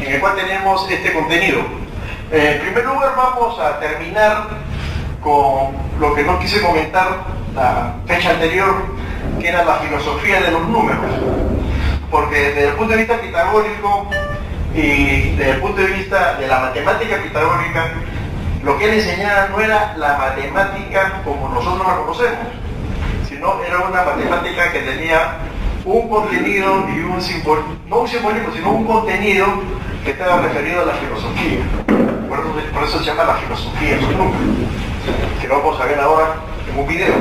en el cual tenemos este contenido. En primer lugar vamos a terminar con lo que no quise comentar la fecha anterior, que era la filosofía de los números, porque desde el punto de vista pitagórico y desde el punto de vista de la matemática pitagórica, lo que él enseñaba no era la matemática como nosotros la conocemos, sino era una matemática que tenía un contenido y un simbolismo, no un simbolismo, sino un contenido que estaba referido a la filosofía. Por eso se llama la filosofía de los números, que lo vamos a ver ahora en un video.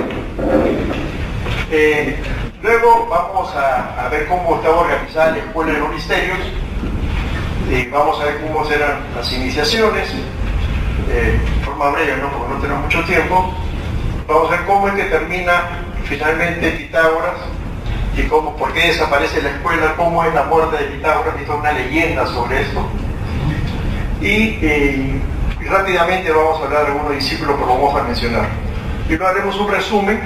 Luego vamos a ver cómo estaba organizada la escuela de los misterios, y vamos a ver cómo serán las iniciaciones, de forma breve, ¿no? Porque no tenemos mucho tiempo. Vamos a ver cómo es que termina finalmente Pitágoras y por qué desaparece la escuela, cómo es la muerte de Pitágoras, y toda una leyenda sobre esto. Y rápidamente vamos a hablar de algunos discípulos que vamos a mencionar. Y luego haremos un resumen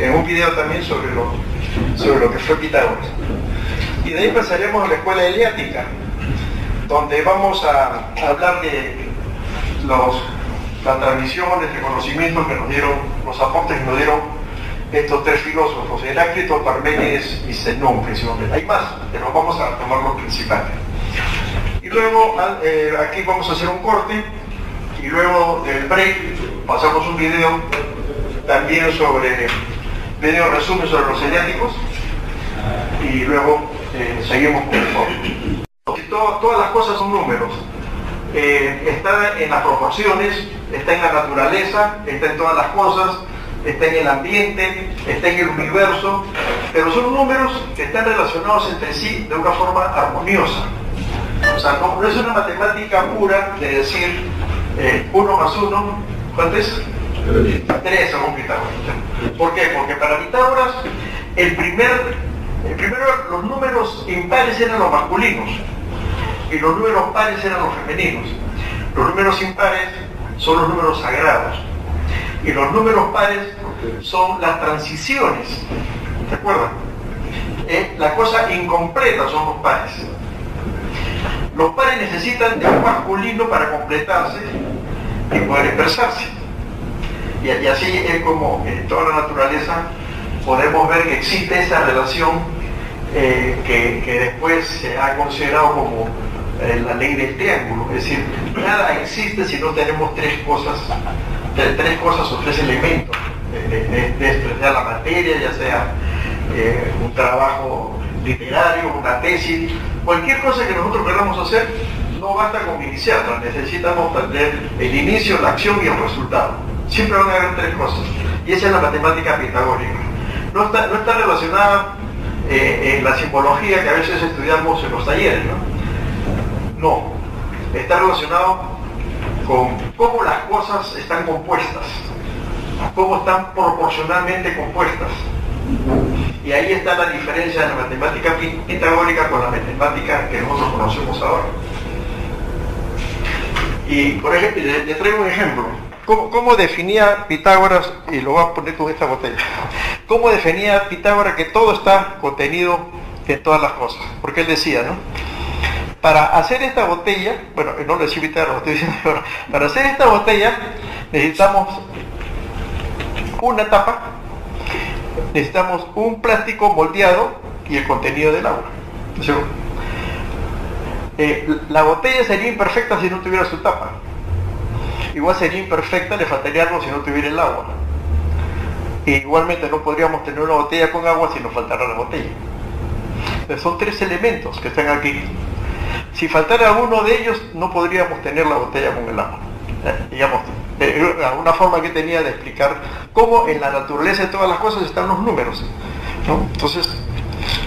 en un video también sobre lo que fue Pitágoras. Y de ahí pasaremos a la escuela heliática, donde vamos a hablar de las transmisiones de conocimientos que nos dieron, los aportes que nos dieron estos tres filósofos, Heráclito, Parménides y Zenón principalmente. Hay más, pero vamos a tomar los principales. Y luego aquí vamos a hacer un corte, y luego del break pasamos un video también video resumen sobre los heliáticos, y luego seguimos con el corte. Todas las cosas son números. Está en las proporciones, está en la naturaleza, está en todas las cosas, está en el ambiente, está en el universo, pero son números que están relacionados entre sí de una forma armoniosa. O sea, no es una matemática pura de decir 1 más 1, ¿cuánto es? 3 según Pitágoras. ¿Por qué? Porque para Pitágoras primero los números impares eran los masculinos y los números pares eran los femeninos. Los números impares son los números sagrados y los números pares son las transiciones. ¿Se acuerdan? La cosa incompleta son los pares. Los pares necesitan de un masculino para completarse y poder expresarse. Y así es como en toda la naturaleza podemos ver que existe esa relación que después se ha considerado como la ley del triángulo. Es decir, nada existe si no tenemos tres cosas o tres elementos de esto, ya la materia, ya sea un trabajo literario, una tesis, cualquier cosa que nosotros queramos hacer, no basta con iniciarla, necesitamos tener el inicio, la acción y el resultado. Siempre van a haber tres cosas, y esa es la matemática pitagórica. No está relacionada en la simbología que a veces estudiamos en los talleres, ¿no? Está relacionado con cómo las cosas están compuestas, cómo están proporcionalmente compuestas. Y ahí está la diferencia de la matemática pitagórica con la matemática que nosotros conocemos ahora. Y por ejemplo, le traigo un ejemplo. ¿Cómo definía Pitágoras? Y lo voy a poner con esta botella. ¿Cómo definía Pitágoras que todo está contenido en todas las cosas? Porque él decía, ¿no? Para hacer esta botella, bueno, no lo decía Pitágoras, lo estoy diciendo ahora. Para hacer esta botella necesitamos una tapa, necesitamos un plástico moldeado y el contenido del agua. La botella sería imperfecta si no tuviera su tapa. Igual sería imperfecta, le faltaría algo si no tuviera el agua. E igualmente no podríamos tener una botella con agua si nos faltara la botella. Entonces, son tres elementos que están aquí. Si faltara alguno de ellos, no podríamos tener la botella con el agua. Digamos, una forma que tenía de explicar cómo en la naturaleza de todas las cosas están los números, ¿no? Entonces,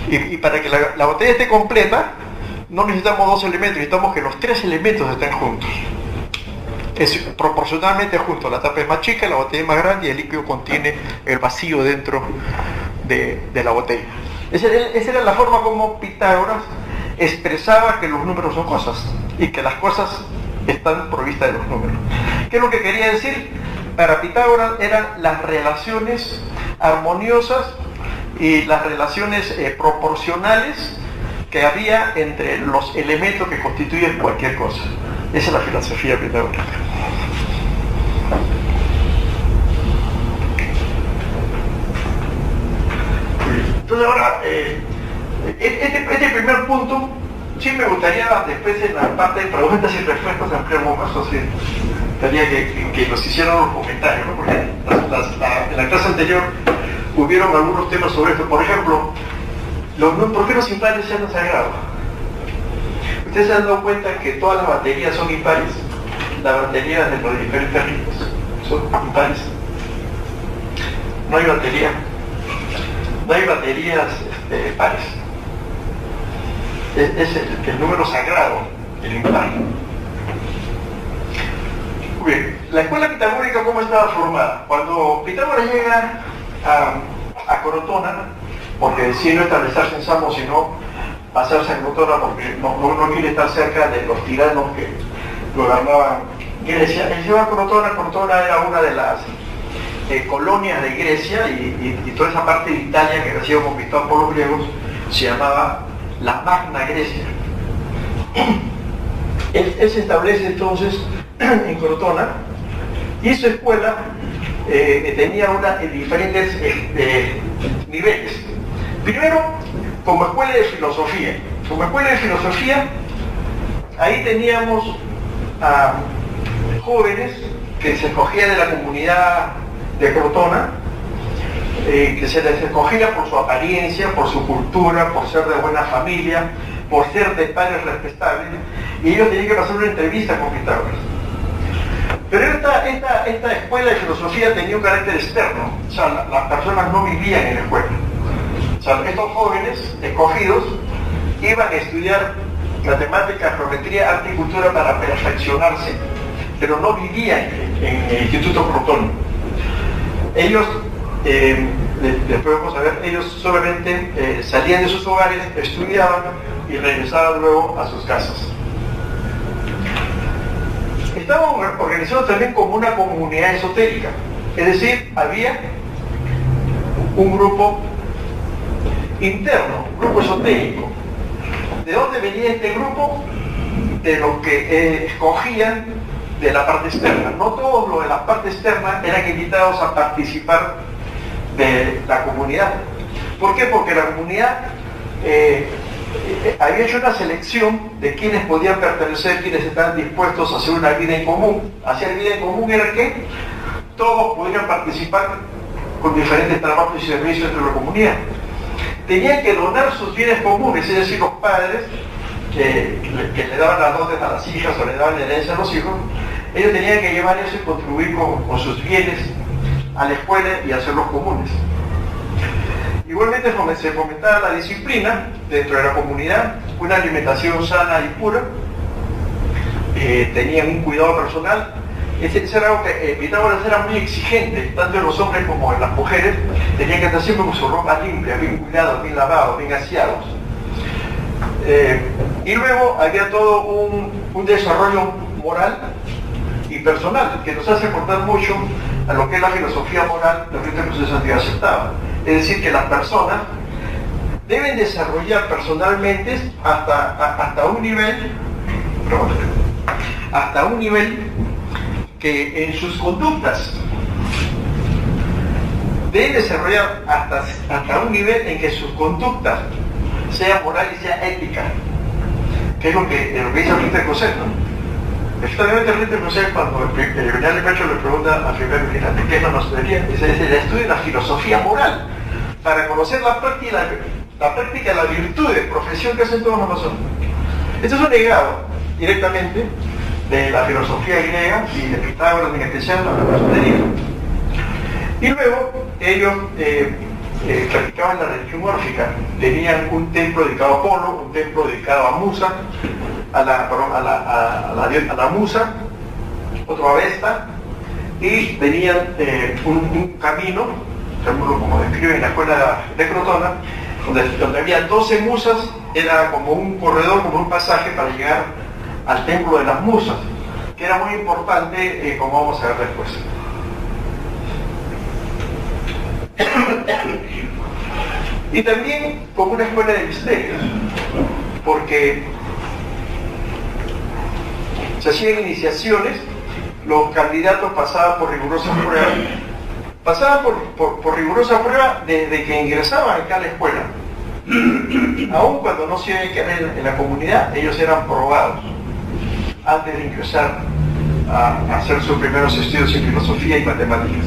y para que la botella esté completa, no necesitamos dos elementos, necesitamos que los tres elementos estén juntos. Es proporcionalmente juntos, la tapa es más chica, la botella es más grande y el líquido contiene el vacío dentro de la botella. Esa era la forma como Pitágoras expresaba que los números son cosas y que las cosas están provistas de los números. ¿Qué es lo que quería decir? Para Pitágoras eran las relaciones armoniosas y las relaciones proporcionales que había entre los elementos que constituyen cualquier cosa. Esa es la filosofía pitagórica. Entonces ahora, este primer punto, sí me gustaría después en la parte de preguntas y respuestas ampliar más, así. Gustaría que nos hicieran los comentarios, ¿no? Porque en la clase anterior hubieron algunos temas sobre esto. Por ejemplo, ¿por qué los impares se han sagrado? Ustedes se han dado cuenta que todas las baterías son impares. Las baterías de los diferentes ritmos son impares. No hay batería. No hay baterías pares. Es el número sagrado, el impar. Muy bien. La escuela pitagórica, ¿cómo estaba formada? Cuando Pitágoras llega a Crotona, porque si no establecerse en Samos, sino pasarse a Crotona, porque no quiere estar cerca de los tiranos que gobernaban Grecia, él llega a Crotona. Crotona era una de las colonias de Grecia y toda esa parte de Italia que había sido conquistada por los griegos se llamaba la Magna Grecia. Él se establece entonces en Crotona y su escuela tenía diferentes niveles. Primero, como escuela de filosofía. Como escuela de filosofía, ahí teníamos a jóvenes que se escogían de la comunidad de Crotona, que se les escogía por su apariencia, por su cultura, por ser de buena familia, por ser de padres respetables, y ellos tenían que pasar una entrevista con Pitágoras. Pero esta escuela de filosofía tenía un carácter externo, o sea, las personas no vivían en la escuela. O sea, estos jóvenes escogidos iban a estudiar matemáticas, geometría, arte y cultura para perfeccionarse, pero no vivían en el Instituto Crotón. Ellos, después vamos a ver, ellos solamente salían de sus hogares, estudiaban y regresaban luego a sus casas. Estaban organizados también como una comunidad esotérica, es decir, había un grupo interno, un grupo esotérico. ¿De dónde venía este grupo? De los que escogían de la parte externa. No todos los de la parte externa eran invitados a participar de la comunidad. ¿Por qué? Porque la comunidad había hecho una selección de quienes podían pertenecer, quienes estaban dispuestos a hacer una vida en común. Hacer vida en común era que todos podrían participar con diferentes trabajos y servicios dentro de la comunidad. Tenían que donar sus bienes comunes, es decir, los padres que le daban las dotes a las hijas o le daban la herencia a los hijos, ellos tenían que llevar eso y contribuir con sus bienes a la escuela y hacerlos comunes. Igualmente se fomentaba la disciplina dentro de la comunidad, una alimentación sana y pura, tenían un cuidado personal. Eso era algo que Pitágoras era muy exigente, tanto en los hombres como en las mujeres, tenían que estar siempre con su ropa limpia, bien cuidados, bien lavados, bien aseados. Y luego había todo un desarrollo moral y personal que nos hace acordar mucho a lo que es la filosofía moral de este proceso antiaceptado. Es decir, que las personas deben desarrollar personalmente hasta un nivel que en sus conductas deben desarrollar hasta un nivel en que sus conductas sea moral y sea ética, que es lo que dice Ritter Cosset, ¿no? Efectivamente Ritter Cosset, cuando el Bernal Pecho le pregunta a Felipe Vigilante qué es la masonería, dice el estudio de la filosofía moral para conocer la práctica de la virtud de profesión que hacen todos los masones. Esto es un legado directamente de la filosofía griega y de Pitágoras en especial, la masonería. Y luego ellos practicaban la religión órfica, tenían un templo dedicado a Apolo, un templo dedicado a Musa, a la Musa, otro a Vesta, y tenían un camino, como describe en la escuela de Crotona, donde había 12 musas, era como un corredor, como un pasaje para llegar al templo de las musas, que era muy importante, como vamos a ver después. Y también como una escuela de misterios. porque se hacían iniciaciones, los candidatos pasaban por rigurosa prueba, por rigurosa prueba desde que ingresaban acá a la escuela. Aun cuando no se iban a quedar en la comunidad, ellos eran probados antes de ingresar a hacer sus primeros estudios en filosofía y matemáticas.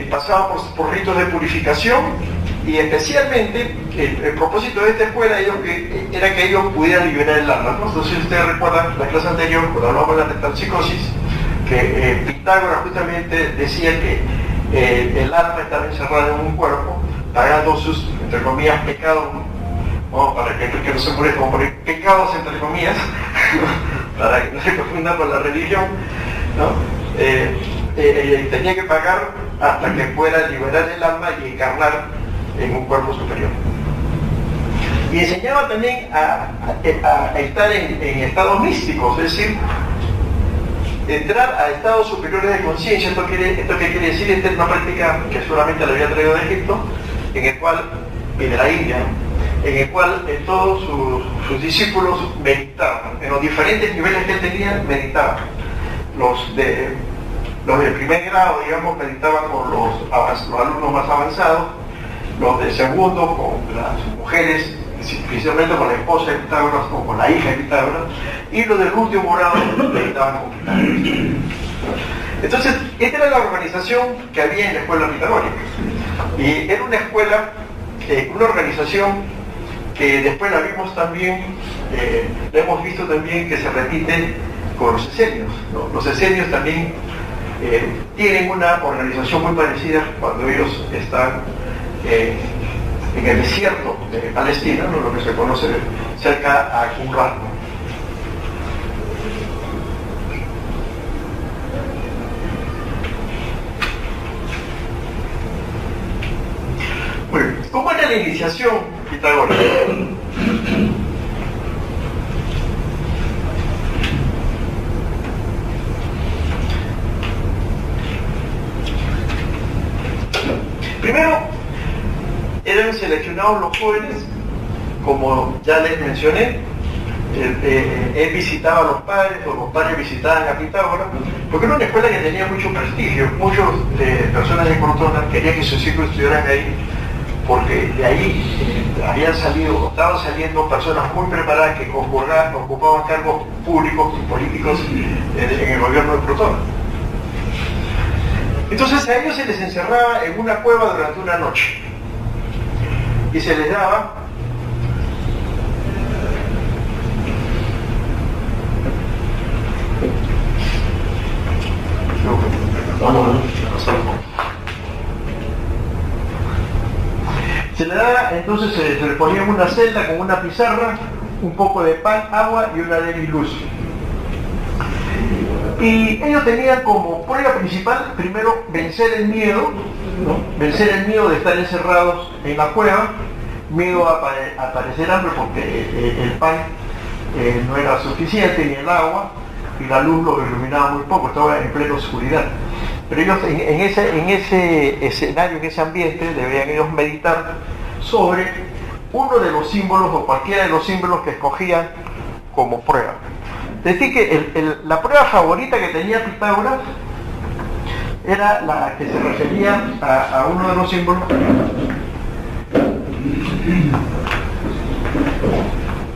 Pasaban por ritos de purificación, y especialmente el propósito de esta escuela era que ellos pudieran liberar el alma, ¿no? Entonces, si ustedes recuerdan la clase anterior, cuando hablamos de la metapsicosis, que Pitágoras justamente decía que el alma estaba encerrada en un cuerpo, pagando sus, entre comillas, pecados, ¿no? Para que no se moleste, como poner pecados entre comillas, para que no se confunda con la religión, ¿no? Tenía que pagar hasta que pueda liberar el alma y encarnar en un cuerpo superior. Y enseñaba también a estar en estados místicos, es decir, entrar a estados superiores de conciencia. ¿Esto qué quiere decir? Esta es una práctica que solamente la había traído de Egipto, en el cual, y de la India, en el cual todos sus discípulos meditaban, en los diferentes niveles que él tenía, meditaban. Los de primer grado, digamos, meditaban con los alumnos más avanzados, los de segundo con las mujeres, principalmente con la esposa de Pitágoras o con la hija de Pitágoras, y los del último grado meditaban con Pitágoras. Entonces, esta era la organización que había en la escuela pitagórica. Y era una escuela, una organización que después la vimos también, la hemos visto también que se repite con los esenios, ¿no? Los esenios también tienen una organización muy parecida cuando ellos están en el desierto de Palestina, ¿no? Lo que se conoce cerca a Qumran. Bueno, ¿cómo era la iniciación pitagórica? Primero, eran seleccionados los jóvenes, como ya les mencioné. Él visitaba a los padres, o los padres visitaban a Pitágoras, porque era una escuela que tenía mucho prestigio. Muchas personas de Cortona querían que sus hijos estudiaran ahí, porque de ahí estaban saliendo personas muy preparadas que ocupaban cargos públicos y políticos en el gobierno de Crotona. Entonces a ellos se les encerraba en una cueva durante una noche y se les daba entonces se les ponía en una celda con una pizarra, un poco de pan, agua y una débil luz. Y ellos tenían como prueba principal, primero, vencer el miedo, ¿no? Vencer el miedo de estar encerrados en la cueva, miedo a padecer hambre porque el pan no era suficiente, ni el agua, y la luz lo iluminaba muy poco, estaba en plena oscuridad. Pero ellos en ese escenario, en ese ambiente, debían ellos meditar sobre uno de los símbolos o cualquiera de los símbolos que escogían como prueba. Es decir, que la prueba favorita que tenía Pitágoras era la que se refería a uno de los símbolos.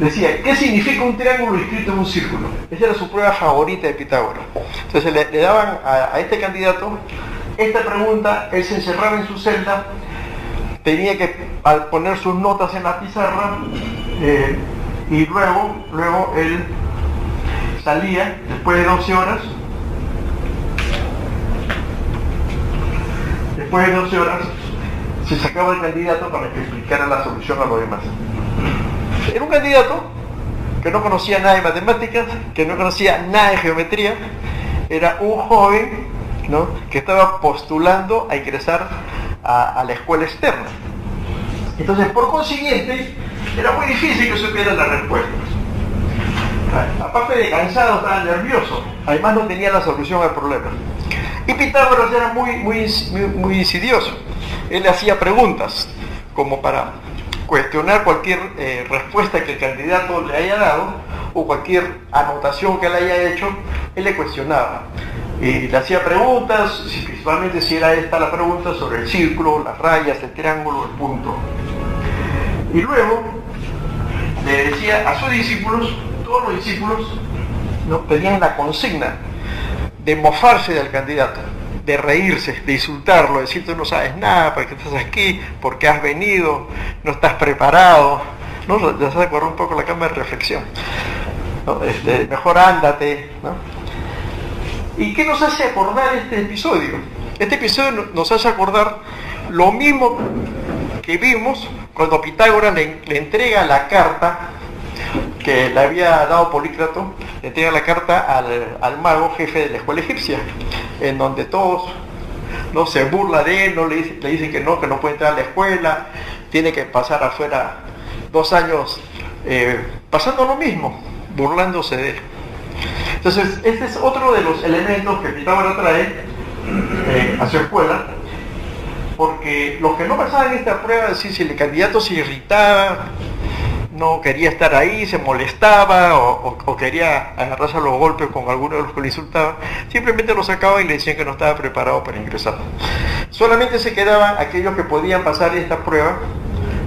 Decía, ¿qué significa un triángulo inscrito en un círculo? Esa era su prueba favorita de Pitágoras. Entonces le daban a este candidato esta pregunta, él se encerraba en su celda, tenía que poner sus notas en la pizarra, y luego él salía después de 12 horas. Después de 12 horas se sacaba el candidato para que explicara la solución a los demás. Era un candidato que no conocía nada de matemáticas, que no conocía nada de geometría. Era un joven, ¿no?, que estaba postulando a ingresar a la escuela externa. Entonces, por consiguiente, era muy difícil que supiera las respuestas. Aparte de cansado, estaba nervioso. Además, no tenía la solución al problema. Y Pitágoras era muy insidioso. Él le hacía preguntas como para cuestionar cualquier respuesta que el candidato le haya dado o cualquier anotación que le haya hecho, él le cuestionaba. Y le hacía preguntas, principalmente si era esta la pregunta, sobre el círculo, las rayas, el triángulo, el punto. Y luego le decía a sus discípulos, todos los discípulos, ¿no?, tenían la consigna de mofarse del candidato, de reírse, de insultarlo, decir: tú no sabes nada, ¿para qué estás aquí? ¿Por qué has venido? ¿No estás preparado? ¿No? Ya se acuerda un poco la cámara de reflexión, ¿no? Mejor ándate, ¿no? ¿Y qué nos hace acordar este episodio? Este episodio nos hace acordar lo mismo que vimos cuando Pitágoras le entrega la carta que le había dado Polícrato, le entrega la carta al mago jefe de la escuela egipcia, en donde todos, ¿no?, se burla de él, ¿no?, le dicen que no puede entrar a la escuela, tiene que pasar afuera 2 años pasando lo mismo, burlándose de él. Entonces, este es otro de los elementos que Pitágoras trae a su escuela, porque los que no pasaban esta prueba, es decir, si el candidato se irritaba, no quería estar ahí, se molestaba o quería agarrarse a los golpes con alguno de los que le insultaban, simplemente lo sacaban y le decían que no estaba preparado para ingresar. Solamente se quedaban aquellos que podían pasar esta prueba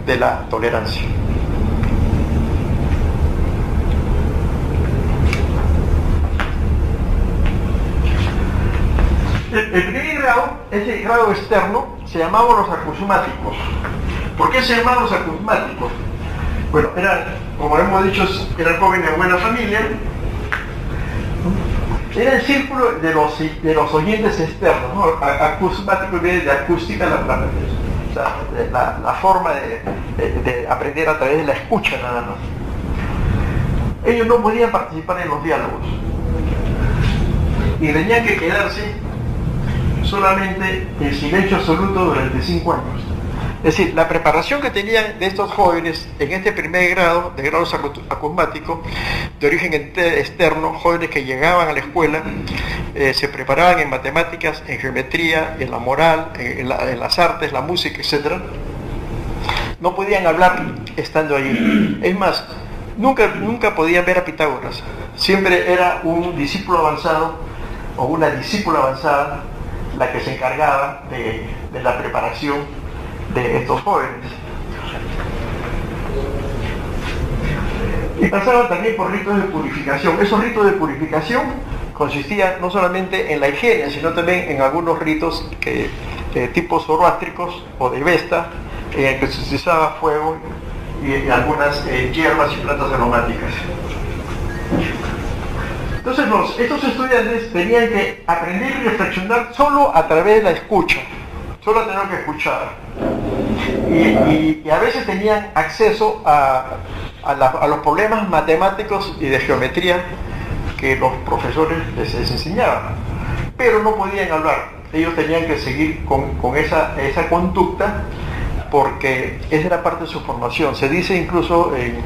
de la tolerancia. El primer grado, ese grado externo, se llamaba los acusmáticos. ¿Por qué se llamaban los acusmáticos? Bueno, eran, como hemos dicho, eran jóvenes de buena familia. Era el círculo de los oyentes externos, ¿no? Acusmático viene de acústica, la forma de aprender a través de la escucha nada más. Ellos no podían participar en los diálogos y tenían que quedarse solamente en silencio absoluto durante 5 años. Es decir, la preparación que tenían de estos jóvenes en este primer grado, de grados acusmáticos, de origen externo, jóvenes que llegaban a la escuela, se preparaban en matemáticas, en geometría, en la moral, en las artes, la música, etc. No podían hablar estando allí. Es más, nunca podían ver a Pitágoras. Siempre era un discípulo avanzado o una discípula avanzada la que se encargaba de la preparación de estos jóvenes. Y pasaban también por ritos de purificación. Esos ritos de purificación consistían no solamente en la higiene, sino también en algunos ritos tipo zoroástricos o de Vesta, en el que se utilizaba fuego y algunas hierbas y plantas aromáticas. Entonces estos estudiantes tenían que aprender y reflexionar solo a través de la escucha, solo tenían que escuchar. Y a veces tenían acceso a los problemas matemáticos y de geometría que los profesores les enseñaban, pero no podían hablar. Ellos tenían que seguir con esa conducta, porque esa era parte de su formación. Se dice incluso en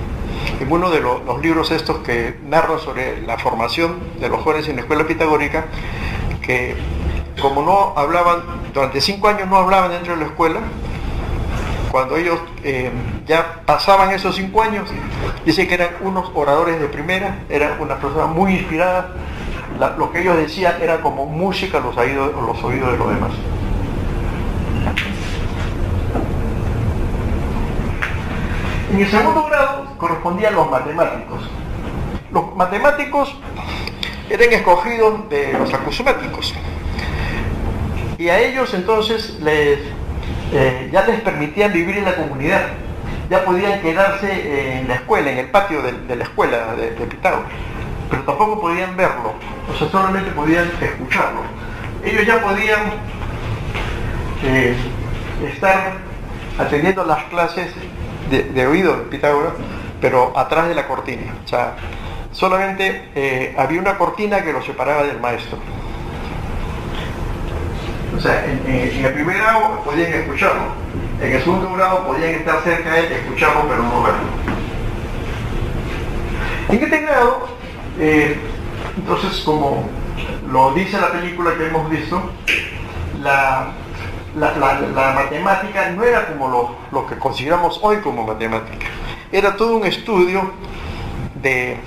uno de los libros estos que narran sobre la formación de los jóvenes en la escuela pitagórica, que como no hablaban, durante 5 años no hablaban dentro de la escuela, cuando ellos ya pasaban esos 5 años, dice que eran unos oradores de primera, eran unas personas muy inspiradas, lo que ellos decían era como música a los oídos de los demás. En el segundo grado correspondían los matemáticos. Los matemáticos eran escogidos de los acusmáticos, y a ellos entonces ya les permitían vivir en la comunidad, ya podían quedarse en la escuela, en el patio de la escuela de Pitágoras, pero tampoco podían verlo, o sea, solamente podían escucharlo. Ellos ya podían estar atendiendo las clases de oído de Pitágoras, pero atrás de la cortina, o sea, solamente había una cortina que los separaba del maestro. O sea, en el primer grado podían escucharlo, en el segundo grado podían estar cerca de él, escucharlo, pero no verlo. En este grado, entonces, como lo dice la película que hemos visto, la la matemática no era como lo que consideramos hoy como matemática. Era todo un estudio de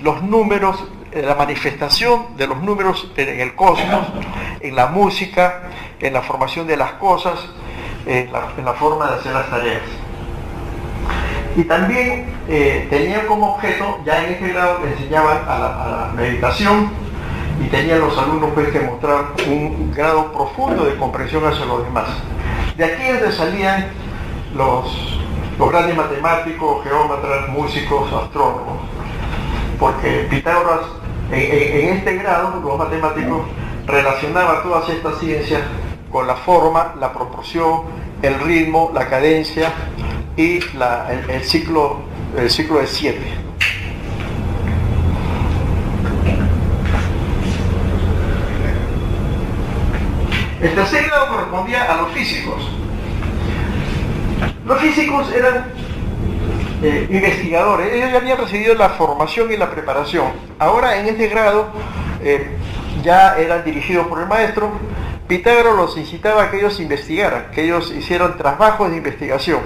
los números, la manifestación de los números en el cosmos, en la música, en la formación de las cosas, en la forma de hacer las tareas. Y también tenían como objeto, ya en este grado le enseñaban a la meditación, y tenían los alumnos pues que mostrar un grado profundo de comprensión hacia los demás. De aquí es donde salían los grandes matemáticos, geómetras, músicos, astrónomos, porque Pitágoras en este grado, los matemáticos, relacionaba todas estas ciencias con la forma, la proporción, el ritmo, la cadencia y el ciclo de 7. El tercer grado correspondía a los físicos. Los físicos eran investigadores, ellos ya habían recibido la formación y la preparación. Ahora en este grado ya eran dirigidos por el maestro. Pitágoras los incitaba a que ellos investigaran, que ellos hicieran trabajos de investigación,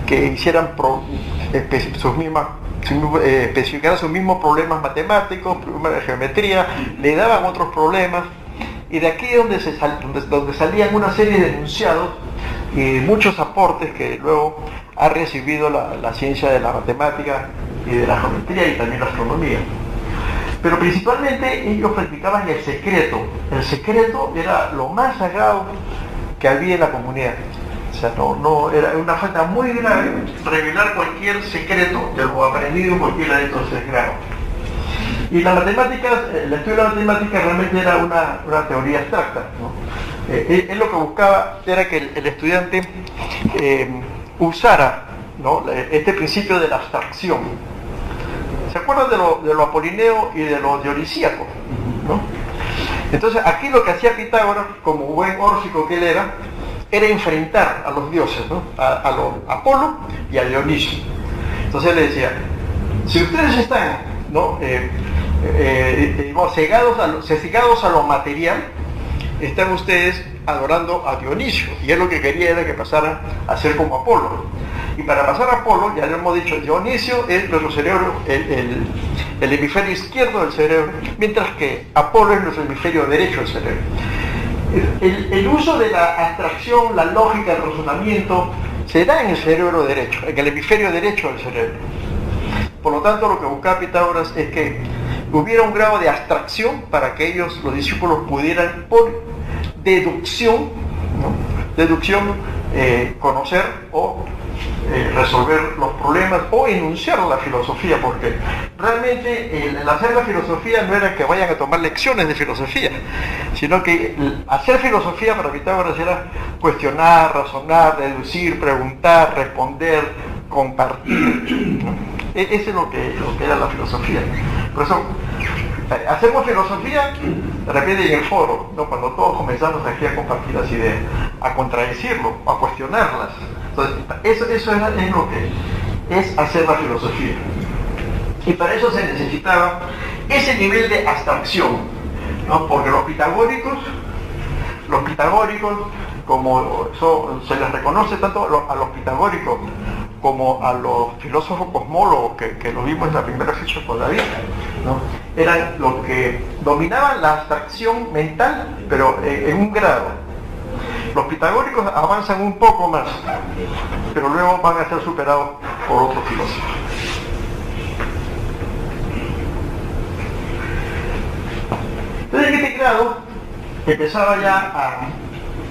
que hicieran especificaran sus mismos problemas matemáticos, problemas de geometría, le daban otros problemas, y de aquí es donde salían una serie de enunciados y muchos aportes que luego ha recibido la ciencia de la matemática y de la geometría y también la astronomía. Pero principalmente ellos practicaban el secreto. El secreto era lo más sagrado que había en la comunidad. O sea, no era una falta muy grave revelar cualquier secreto de lo aprendido en cualquiera de estos 3 grados. Y las matemáticas, el estudio de la matemática realmente era una teoría abstracta, ¿no? Él lo que buscaba era que el estudiante usara, ¿no?, este principio de la abstracción. ¿Se acuerdan de lo apolineo y de lo dionisíaco, ¿no? Entonces aquí lo que hacía Pitágoras, como buen órfico que él era enfrentar a los dioses, ¿no?, a Apolo y a Dionisio. Entonces él le decía, si ustedes están, ¿no?, cegados a lo material, están ustedes adorando a Dionisio, y él lo que quería era que pasaran a ser como Apolo. Y para pasar a Apolo, ya lo hemos dicho, Dionisio es nuestro cerebro, el hemisferio izquierdo del cerebro, mientras que Apolo es nuestro hemisferio derecho del cerebro. El uso de la abstracción, la lógica, el razonamiento, se da en el cerebro derecho, en el hemisferio derecho del cerebro. Por lo tanto, lo que buscaba Pitágoras es que hubiera un grado de abstracción para que ellos, los discípulos, pudieran por deducción, ¿no?, conocer o resolver los problemas o enunciar la filosofía, porque realmente el hacer la filosofía no era que vayan a tomar lecciones de filosofía, sino que hacer filosofía para Pitágoras era cuestionar, razonar, deducir, preguntar, responder, compartir, ¿no? Eso es lo que era la filosofía. Por eso hacemos filosofía de repente en el foro, ¿no?, cuando todos comenzamos aquí a compartir las ideas, a contradecirlo, a cuestionarlas. Entonces, eso es lo que es hacer la filosofía. Y para eso se necesitaba ese nivel de abstracción, ¿no?, porque los pitagóricos, como se les reconoce tanto a los pitagóricos como a los filósofos cosmólogos que lo vimos en la primera ficha con David, ¿no?, eran los que dominaban la abstracción mental, pero en un grado. Los pitagóricos avanzan un poco más, pero luego van a ser superados por otros filósofos. Entonces en este grado empezaba ya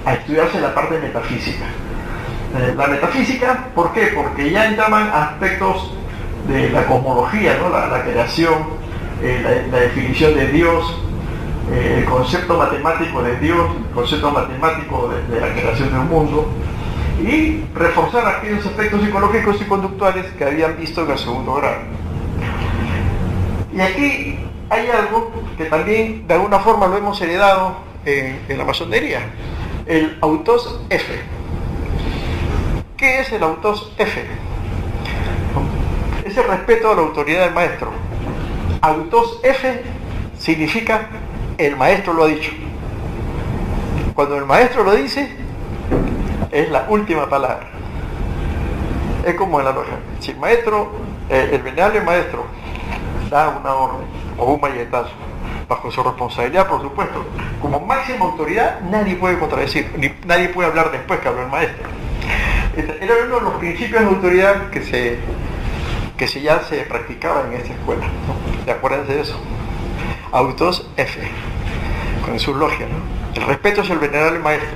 a estudiarse la parte metafísica. La metafísica, ¿por qué? Porque ya entraban aspectos de la cosmología, ¿no?, la creación, la definición de Dios, el concepto matemático de Dios, el concepto matemático de la creación del mundo, y reforzar aquellos aspectos psicológicos y conductuales que habían visto en el 2º grado. Y aquí hay algo que también de alguna forma lo hemos heredado en la masonería, el autos F. ¿Qué es el autos F? Es el respeto a la autoridad del maestro. Autos F significa el maestro lo ha dicho. Cuando el maestro lo dice, es la última palabra. Es como en la logia. Si el maestro, el venerable maestro, da una orden o un malletazo, bajo su responsabilidad, por supuesto, como máxima autoridad, nadie puede contradecir, ni nadie puede hablar después que habló el maestro. Era uno de los principios de autoridad que ya se practicaba en esta escuela, ¿no? Acuérdense de eso. Autos F, con sus logias, ¿no? El respeto es el venerable maestro.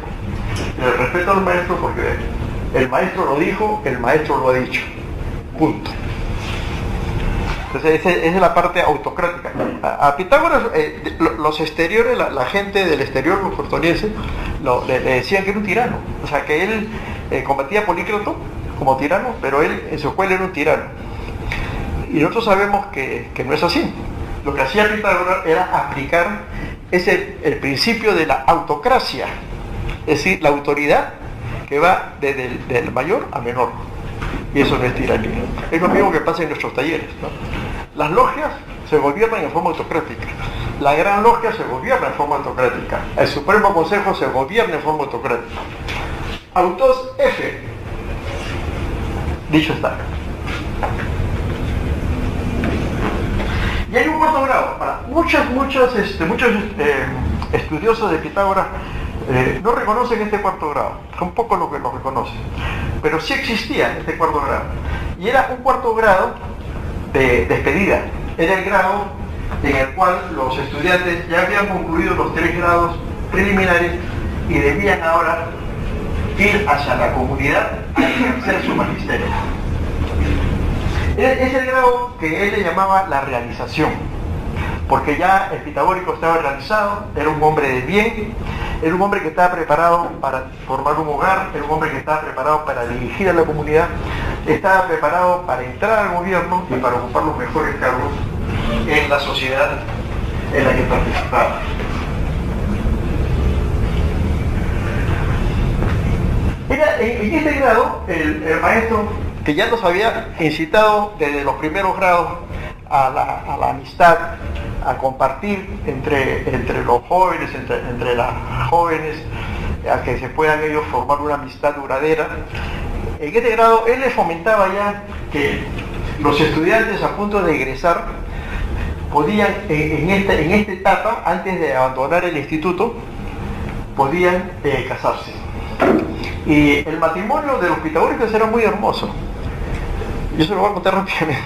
El respeto al maestro porque el maestro lo dijo, el maestro lo ha dicho. Punto. Entonces esa es la parte autocrática. A Pitágoras, los exteriores, la gente del exterior, los portonienses, le decían que era un tirano. O sea, que él combatía a Polícrato como tirano, pero él en su escuela era un tirano. Y nosotros sabemos que no es así. Lo que hacía Pitágoras era aplicar el principio de la autocracia, es decir, la autoridad que va desde del mayor a menor. Y eso no es tiranía. Es lo mismo que pasa en nuestros talleres, ¿no? Las logias se gobiernan en forma autocrática. La gran logia se gobierna en forma autocrática. El Supremo Consejo se gobierna en forma autocrática. Autos F. Dicho está. Y hay un cuarto grado. Para muchos estudiosos de Pitágoras no reconocen este cuarto grado. Son pocos los que lo reconocen. Pero sí existía este cuarto grado. Y era un cuarto grado de despedida. Era el grado en el cual los estudiantes ya habían concluido los 3 grados preliminares y debían ahora ir hacia la comunidad a ejercer su magisterio. Es el grado que él le llamaba la realización, porque ya el pitagórico estaba realizado, era un hombre de bien, era un hombre que estaba preparado para formar un hogar, era un hombre que estaba preparado para dirigir a la comunidad, estaba preparado para entrar al gobierno y para ocupar los mejores cargos en la sociedad en la que participaba. Era en este grado el maestro, que ya nos había incitado desde los primeros grados a la amistad, a compartir entre los jóvenes, entre las jóvenes, a que se puedan ellos formar una amistad duradera. En este grado él les fomentaba ya que los estudiantes a punto de egresar podían, en esta etapa, antes de abandonar el instituto, podían casarse. Y el matrimonio de los pitagóricos era muy hermoso. Yo se lo voy a contar rápidamente.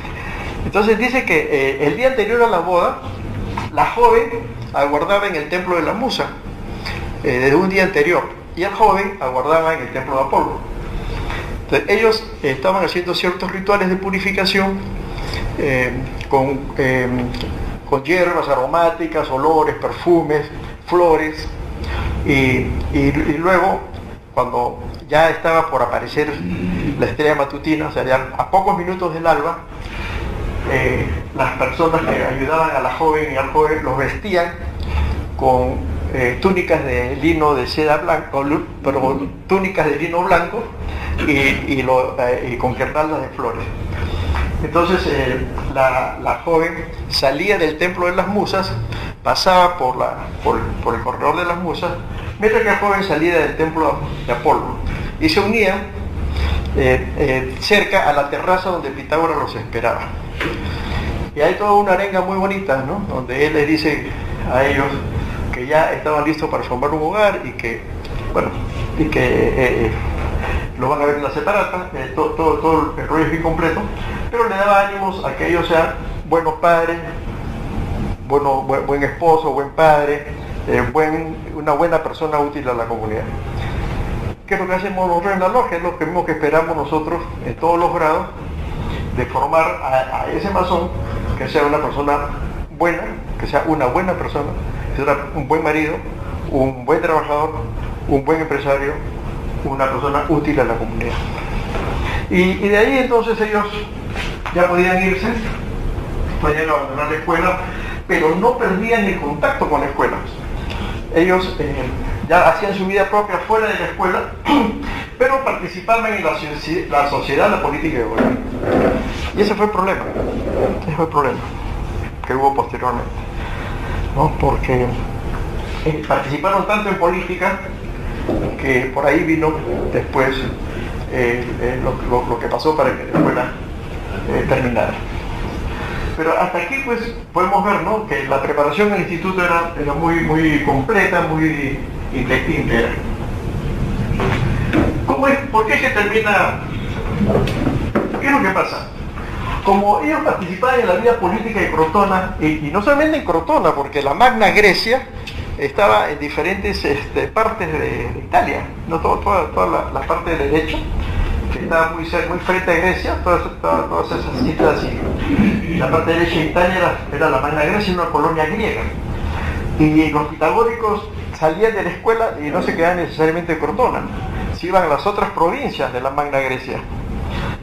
Entonces dice que el día anterior a la boda, la joven aguardaba en el templo de la musa, desde un día anterior, y el joven aguardaba en el templo de Apolo. Entonces ellos estaban haciendo ciertos rituales de purificación con hierbas aromáticas, olores, perfumes, flores, y luego, cuando ya estaba por aparecer la estrella matutina, o sea, ya a pocos minutos del alba, las personas que ayudaban a la joven y al joven los vestían con túnicas de lino de seda blanco, pero túnicas de lino blanco y con guirnaldas de flores. Entonces la joven salía del templo de las musas, pasaba por el corredor de las musas, mientras que el joven salía del templo de Apolo y se unía cerca a la terraza donde Pitágoras los esperaba. Y hay toda una arenga muy bonita, ¿no? Donde él les dice a ellos que ya estaban listos para formar un hogar y que, bueno, lo van a ver en la separata, todo el rollo es bien completo, pero le daba ánimos a que ellos sean buenos padres, buen esposo, buen padre, una buena persona útil a la comunidad. ¿Qué es lo que hacemos nosotros en la logia? Es lo mismo que esperamos nosotros en todos los grados, de formar a ese masón que sea una persona buena, que sea una buena persona, que sea un buen marido, un buen trabajador, un buen empresario, una persona útil a la comunidad. Y de ahí entonces ellos ya podían irse, podían abandonar la escuela, pero no perdían el contacto con la escuela. Ellos ya hacían su vida propia fuera de la escuela, pero participaban en la sociedad, la política y el gobierno. Y ese fue el problema, que hubo posteriormente, ¿no? Porque participaron tanto en política que por ahí vino después lo que pasó para que la escuela terminara. Pero hasta aquí pues podemos ver, ¿no?, que la preparación del instituto era muy completa, muy íntegra. ¿Por qué se termina? ¿Qué es lo que pasa? Como ellos participaban en la vida política de Crotona, y no solamente en Crotona, porque la Magna Grecia estaba en diferentes partes de Italia, no toda la parte del derecho, que estaba muy frente a Grecia, todas esas islas, y la parte derecha de Italia era la Magna Grecia, una colonia griega. Y los pitagóricos salían de la escuela y no se quedaban necesariamente en Crotona, se iban a las otras provincias de la Magna Grecia.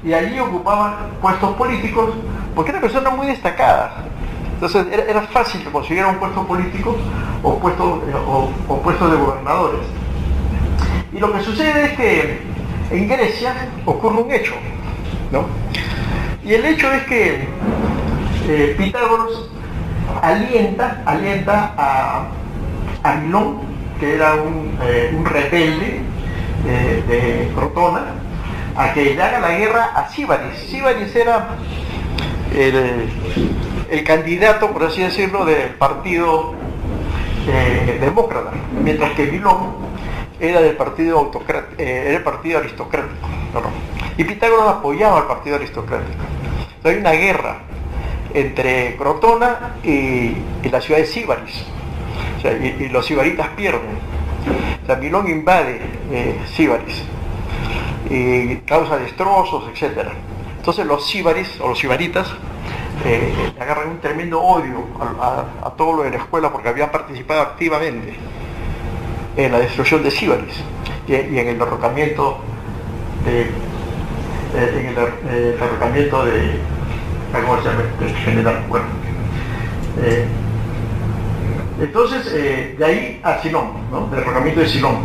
Y allí ocupaban puestos políticos porque eran personas muy destacadas. Entonces era fácil que consiguieran un puesto político o puestos de gobernadores. Y lo que sucede es que en Grecia ocurre un hecho, ¿no? Y el hecho es que Pitágoras alienta a Milón, que era un rebelde de Crotona, a que le haga la guerra a Síbaris. Síbaris era el candidato, por así decirlo, del partido demócrata, mientras que Milón era del partido era el partido aristocrático. No. Y Pitágoras apoyaba al partido aristocrático. Entonces hay una guerra entre Crotona y la ciudad de Síbaris. O sea, y los sibaritas pierden. O sea, Milón invade Síbaris y causa destrozos, etc. Entonces los síbaris o los sibaritas agarran un tremendo odio a todo lo de la escuela porque habían participado activamente en la destrucción de Síbaris y en el derrocamiento de ¿cómo se llama? Del general. Bueno, entonces de ahí a Sinón, ¿no?, del derrocamiento de Sinón.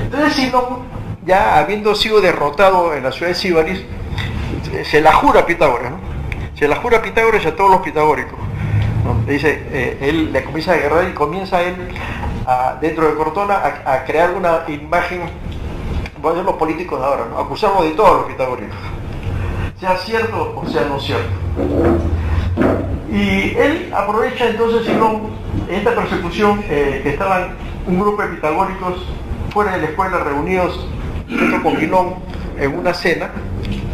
Entonces Sinón, ya habiendo sido derrotado en la ciudad de Síbaris, se la jura a Pitágoras, ¿no? Se la jura a Pitágoras y a todos los pitagóricos, ¿no? Le dice, él le comienza a guerrear y comienza él dentro de Crotona a crear una imagen, voy a decir los políticos de ahora, ¿no?, acusarlo de todos los pitagóricos, sea cierto o sea no cierto. Y él aprovecha entonces, Sinón, esta persecución, que estaban un grupo de pitagóricos fuera de la escuela reunidos junto con Milón en una cena.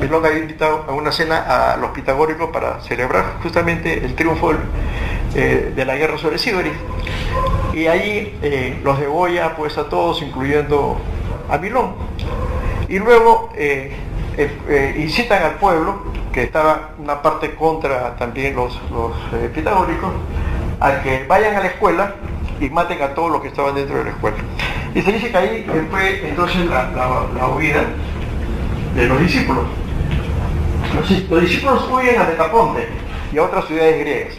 Milón había invitado a una cena a los pitagóricos para celebrar justamente el triunfo de la guerra sobre Síbaris. Y ahí los degolla pues a todos, incluyendo a Milón. Y luego incitan al pueblo, que estaba una parte contra también los pitagóricos, a que vayan a la escuela y maten a todos los que estaban dentro de la escuela. Y se dice que ahí fue entonces la huida de los discípulos. Los discípulos huyen a Metaponte y a otras ciudades griegas.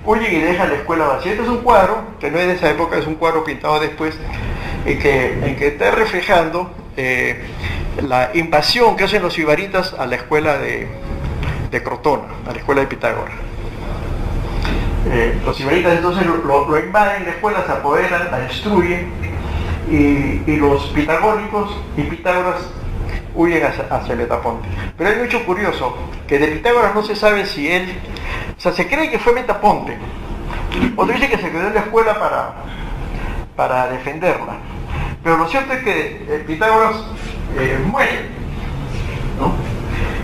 Huyen y dejan la escuela vacía. Este es un cuadro, que no es de esa época, es un cuadro pintado después, en que está reflejando la invasión que hacen los sibaritas a la escuela de Crotona, a la escuela de Pitágoras. Los sibaritas entonces lo invaden, la escuela se apoderan, la destruyen, y los pitagóricos y Pitágoras huyen hacia Metaponte. Pero hay un hecho curioso, que de Pitágoras no se sabe si él, o sea, se cree que fue Metaponte, otro dice que se quedó en la escuela para defenderla, pero lo cierto es que Pitágoras muere, ¿no?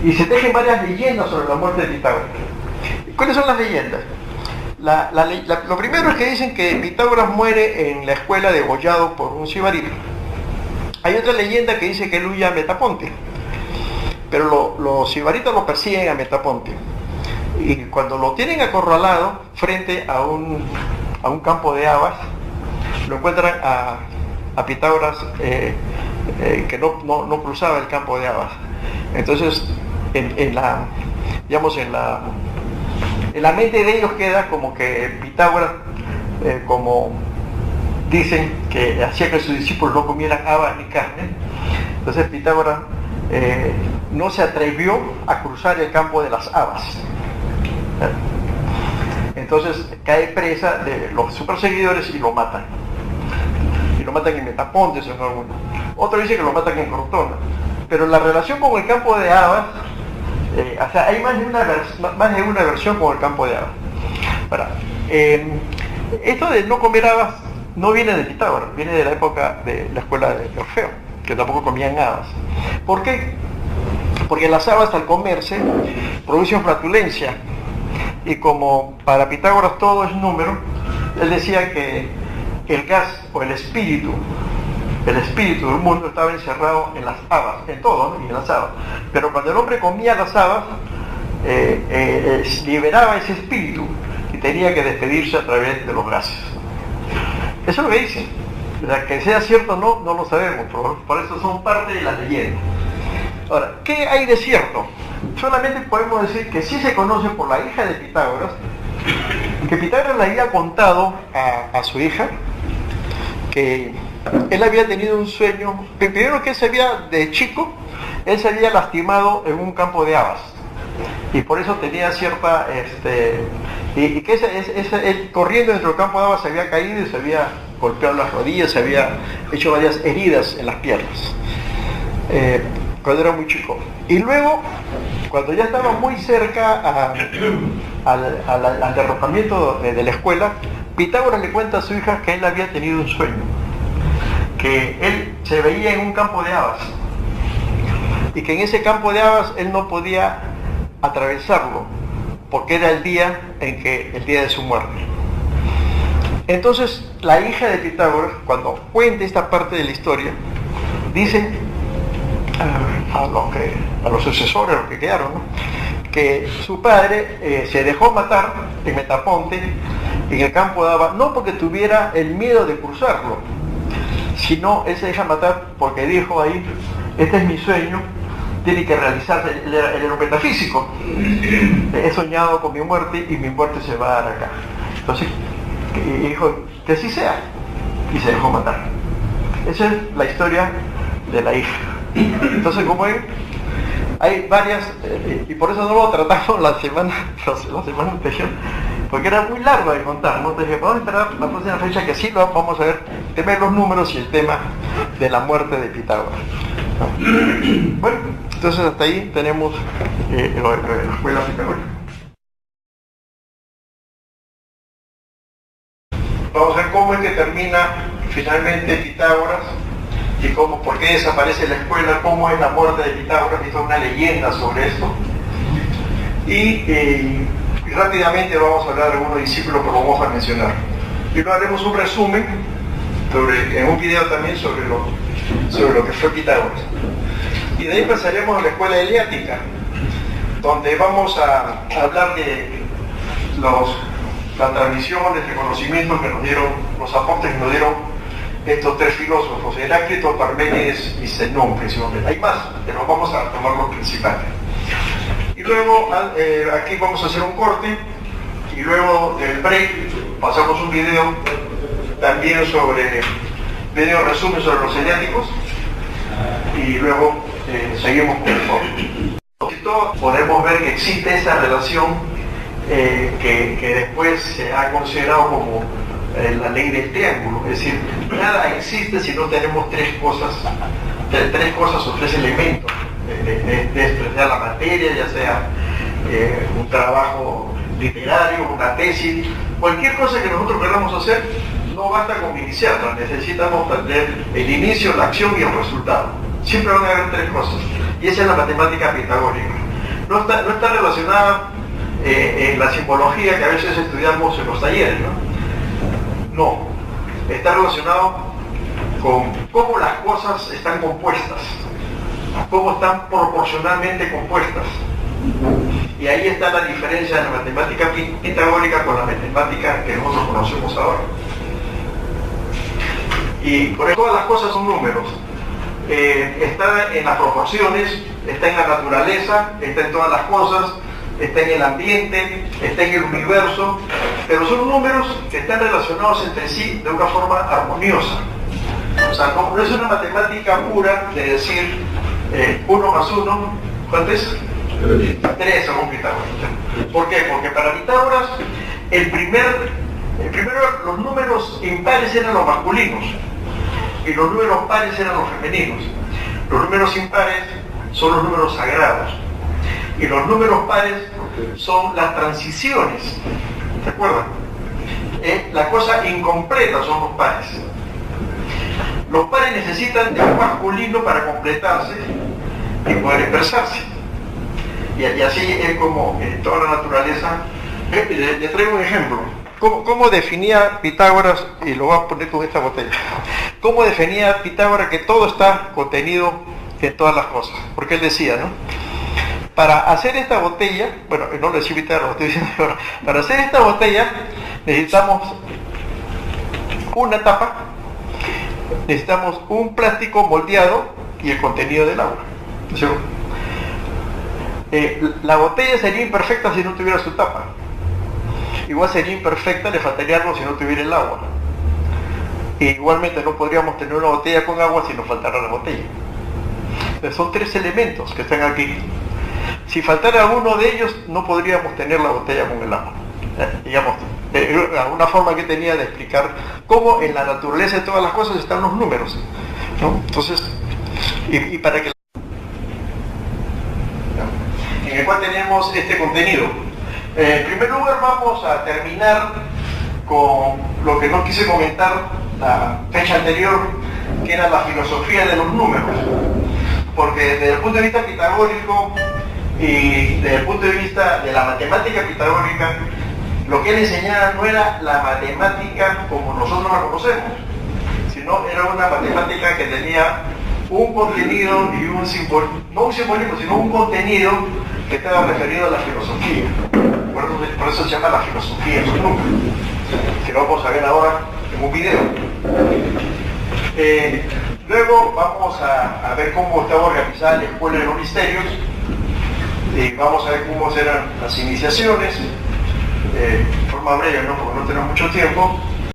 Y se tejen varias leyendas sobre la muerte de Pitágoras. ¿Cuáles son las leyendas? Lo primero es que dicen que Pitágoras muere en la escuela degollado por un sibarita. Hay otra leyenda que dice que él huye a Metaponte, pero los sibaritas lo persiguen a Metaponte, y cuando lo tienen acorralado frente a un campo de habas, lo encuentran a Pitágoras que no cruzaba el campo de habas. Entonces en la mente de ellos queda como que Pitágoras, como dicen que hacía que sus discípulos no comieran habas ni carne, entonces Pitágoras no se atrevió a cruzar el campo de las habas. Entonces cae presa de sus perseguidores y lo matan. Y lo matan en Metaponte, según algunos. otro dice que lo mata con crotona. Pero la relación con el campo de habas, o sea, hay más de una versión con el campo de habas. Ahora, esto de no comer habas no viene de Pitágoras, viene de la época de la escuela de Orfeo, que tampoco comían habas. ¿Por qué? Porque las habas al comerse producen flatulencia, y como para Pitágoras todo es número, él decía que el gas o el espíritu del mundo estaba encerrado en las habas, en todo, ¿no? Y en las habas. Pero cuando el hombre comía las habas, liberaba ese espíritu y tenía que despedirse a través de los gases. Eso es lo que dicen. O sea, que sea cierto o no, no lo sabemos, por eso son parte de la leyenda. Ahora, ¿qué hay de cierto? Solamente podemos decir que sí se conoce por la hija de Pitágoras, que Pitágoras le había contado a su hija que él había tenido un sueño, que primero que de chico, él se había lastimado en un campo de habas, y por eso tenía cierta, y que él corriendo dentro del campo de habas se había caído y se había golpeado las rodillas, se había hecho varias heridas en las piernas, cuando era muy chico. Y luego, cuando ya estaba muy cerca al derrotamiento de la escuela, Pitágoras le cuenta a su hija que él había tenido un sueño, que él se veía en un campo de habas, y que en ese campo de habas él no podía atravesarlo, porque era el día de su muerte. Entonces, la hija de Pitágoras, cuando cuenta esta parte de la historia, dice a los sucesores, a los que quedaron, ¿no?, que su padre se dejó matar en Metaponte, en el campo de habas, no porque tuviera el miedo de cruzarlo, sino él se deja matar porque dijo ahí: este es mi sueño, tiene que realizarse. Él era un metafísico, he soñado con mi muerte y mi muerte se va a dar acá. Entonces dijo que así sea, y se dejó matar. Esa es la historia de la hija. Entonces, como ven, hay varias, y por eso no lo tratamos la semana anterior, porque era muy largo de contar, ¿no? Entonces, vamos a esperar la próxima fecha, que sí lo vamos a ver, el tema de los números y el tema de la muerte de Pitágoras. Bueno, entonces hasta ahí tenemos la escuela pitagórica. Vamos a ver cómo es que termina finalmente Pitágoras y por qué desaparece la escuela, cómo es la muerte de Pitágoras, y toda una leyenda sobre esto. Y rápidamente vamos a hablar de algunos discípulos que lo vamos a mencionar. Y luego haremos un resumen en un video también sobre lo que fue Pitágoras. Y de ahí pasaremos a la escuela eleática, donde vamos a hablar de las transmisiones, el conocimiento que nos dieron, los aportes que nos dieron estos tres filósofos: Heráclito, Parménides y Zenón, principalmente. Hay más, pero vamos a tomar los principales. Y luego aquí vamos a hacer un corte, y luego del break pasamos un video también video resumen sobre los eleáticos, y luego seguimos con el corte. Podemos ver que existe esa relación que después se ha considerado como la ley del triángulo, es decir, nada existe si no tenemos tres cosas o tres elementos de expresar la materia, ya sea un trabajo literario, una tesis, cualquier cosa que nosotros queramos hacer. No basta con iniciarla, necesitamos tener el inicio, la acción y el resultado. Siempre van a haber tres cosas, y esa es la matemática pitagórica. No está relacionada en la simbología que a veces estudiamos en los talleres, no, está relacionado con cómo las cosas están compuestas, cómo están proporcionalmente compuestas. Y ahí está la diferencia de la matemática pitagórica con la matemática que nosotros conocemos ahora. Y por eso todas las cosas son números. Está en las proporciones, está en la naturaleza, está en todas las cosas, está en el ambiente, está en el universo, pero son números que están relacionados entre sí de una forma armoniosa. O sea, no es una matemática pura de decir 1 más 1, ¿cuánto es? 3 según Pitágoras. ¿Por qué? Porque para Pitágoras primero los números impares eran los masculinos y los números pares eran los femeninos. Los números impares son los números sagrados. Y los números pares son las transiciones. ¿Se acuerdan? La cosa incompleta son los pares. Los pares necesitan de un masculino para completarse y poder expresarse. Y así es como en toda la naturaleza. Le traigo un ejemplo. ¿Cómo definía Pitágoras, y lo voy a poner con esta botella, cómo definía Pitágoras que todo está contenido en todas las cosas? Porque él decía, ¿no? Para hacer esta botella, bueno, no lo decía Pitágoras, lo estoy diciendo ahora, para hacer esta botella necesitamos una tapa, necesitamos un plástico moldeado y el contenido del agua. La botella sería imperfecta si no tuviera su tapa. Igual sería imperfecta, le faltaría algo si no tuviera el agua. E igualmente no podríamos tener una botella con agua si nos faltara la botella. Entonces, son tres elementos que están aquí. Si faltara alguno de ellos, no podríamos tener la botella con el agua. Digamos, una forma que tenía de explicar cómo en la naturaleza de todas las cosas están los números, ¿no? Entonces, y para que en el cual tenemos este contenido. En primer lugar vamos a terminar con lo que no quise comentar la fecha anterior, que era la filosofía de los números, porque desde el punto de vista pitagórico y desde el punto de vista de la matemática pitagórica, lo que él enseñaba no era la matemática como nosotros la conocemos, sino era una matemática que tenía un contenido y un simbolismo, no un simbolismo, sino un contenido que estaba referido a la filosofía. Por eso se llama la filosofía de los números, que lo vamos a ver ahora en un video. Luego vamos a ver cómo estaba organizada la escuela de los misterios, y vamos a ver cómo serán las iniciaciones, de forma breve, ¿no? Porque no tenemos mucho tiempo.